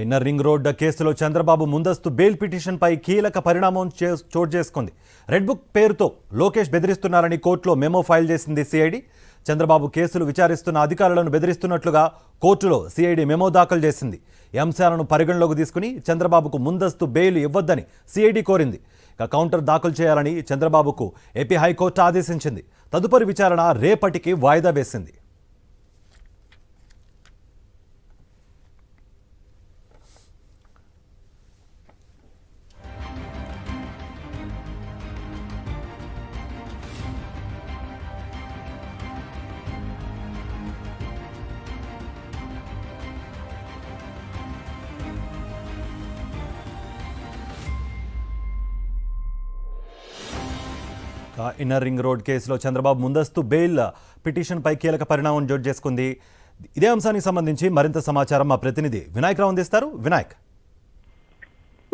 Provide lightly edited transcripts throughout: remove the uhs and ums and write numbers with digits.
Inner ring road కేసులో చంద్రబాబు ముందస్తు bail పిటిషన్పై కీలక పరిణామం చోటు చేసుకుంది. రెడ్ బుక్ పేరుతో లోకేష్ బెదిరిస్తున్నారని కోర్టులో మెమో ఫైల్ చేసింది సిఐడి. చంద్రబాబు కేసులు విచారిస్తున్న అధికారులను బెదిరిస్తున్నట్లుగా కోర్టులో సిఐడి మెమో దాఖలు చేసింది. ఈ అంశాలను పరిగణలోకి తీసుకుని చంద్రబాబుకు ముందస్తు బెయిల్ ఇవ్వొద్దని సిఐడి కోరింది. కౌంటర్ దాఖలు చేయాలని చంద్రబాబుకు ఏపీ హైకోర్టు ఆదేశించింది. తదుపరి విచారణ రేపటికి వాయిదా వేసింది. ఇన్నర్ రింగ్ రోడ్ కేసులో చంద్రబాబు ముందస్తు బెయిల్ పిటిషన్పై కీలక పరిణామం చోటు చేసుకుంది. ఇదే అంశానికి సంబంధించి మరింత సమాచారం మా ప్రతినిధి వినాయక్ రావు అందిస్తారు. వినాయక్,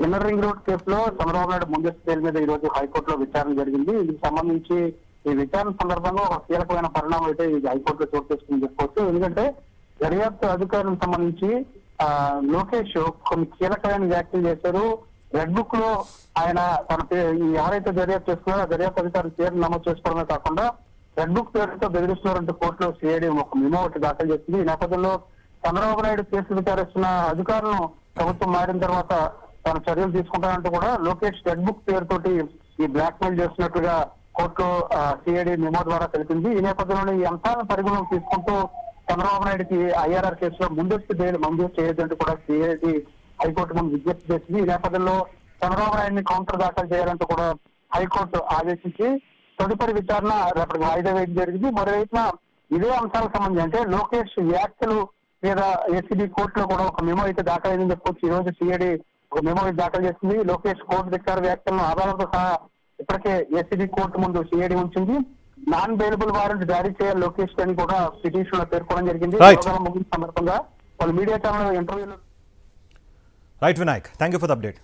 ఇన్నర్ రింగ్ రోడ్ కేసులో చంద్రబాబు నాయుడు ముందస్తు బెయిల్ మీద ఈ రోజు హైకోర్టులో విచారణ జరిగింది. ఇందుకు సంబంధించి ఈ విచారణ సందర్భంగా ఒక కీలకమైన పరిణామం అయితే ఇది హైకోర్టులో చోటు చేసుకుని చెప్పుకోవచ్చు. ఎందుకంటే దర్యాప్తు అధికారులకు సంబంధించి లోకేష్ కొన్ని కీలకమైన వ్యాఖ్యలు చేశారు. రెడ్ బుక్ లో ఆయన తన ఎవరైతే దర్యాప్తు చేస్తున్నారో దర్యాప్తు అధికారులు పేరు నమోదు చేసుకోవడమే కాకుండా రెడ్ బుక్ పేరుతో బెదిరిస్తున్నారంటూ కోర్టులో సిఐడి ఒక మెమో ఒకటి దాఖలు చేసింది. ఈ నేపథ్యంలో చంద్రబాబు నాయుడు కేసు విచారిస్తున్న అధికారులను ప్రభుత్వం మారిన తర్వాత తన చర్యలు తీసుకుంటానంటూ కూడా లోకేష్ రెడ్ బుక్ పేరుతోటి ఈ బ్లాక్ మెయిల్ చేస్తున్నట్లుగా కోర్టులో సిఐడి మెమో ద్వారా తెలిపింది. ఈ నేపథ్యంలో ఈ అంశాలను పరిగణలోకి తీసుకుంటూ చంద్రబాబు నాయుడుకి ఐఆర్ఆర్ కేసులో ముందస్తు బెయిల్ మంజూరు చేయొద్దంటూ కూడా సిఐడి హైకోర్టు ముందు విజ్ఞప్తి చేసింది. ఈ నేపథ్యంలో చంద్రబాబు నాయుడిని కౌంటర్ దాఖలు చేయాలంటూ కూడా హైకోర్టు ఆదేశించి తదుపరి విచారణ రేపటికి వాయిదా వేయడం జరిగింది. మరోవైపున ఇదే అంశాలకు సంబంధించి అంటే లోకేష్ వ్యాఖ్యలు మీద ఏసీబీ కోర్టులో కూడా ఒక మెమో అయితే దాఖలైందని చెప్పొచ్చు. ఈ రోజు సిఐడి ఒక మెమో దాఖలు చేసింది. లోకేష్ కోర్టు ధిక్కార వ్యాఖ్యలను ఆధారాలతో సహా ఇప్పటికే ఏసీబీ కోర్టు ముందు సిఐడి ఉంచింది. నాన్ బెయిలబుల్ వారెంట్ జారీ చేయాలి లోకేష్ అని కూడా పిటిషన్ లో పేర్కొనడం జరిగింది. ముగిసిన సందర్భంగా వాళ్ళు మీడియా ఛానల్ ఇంటర్వ్యూలో right Vinayak, thank you for the update.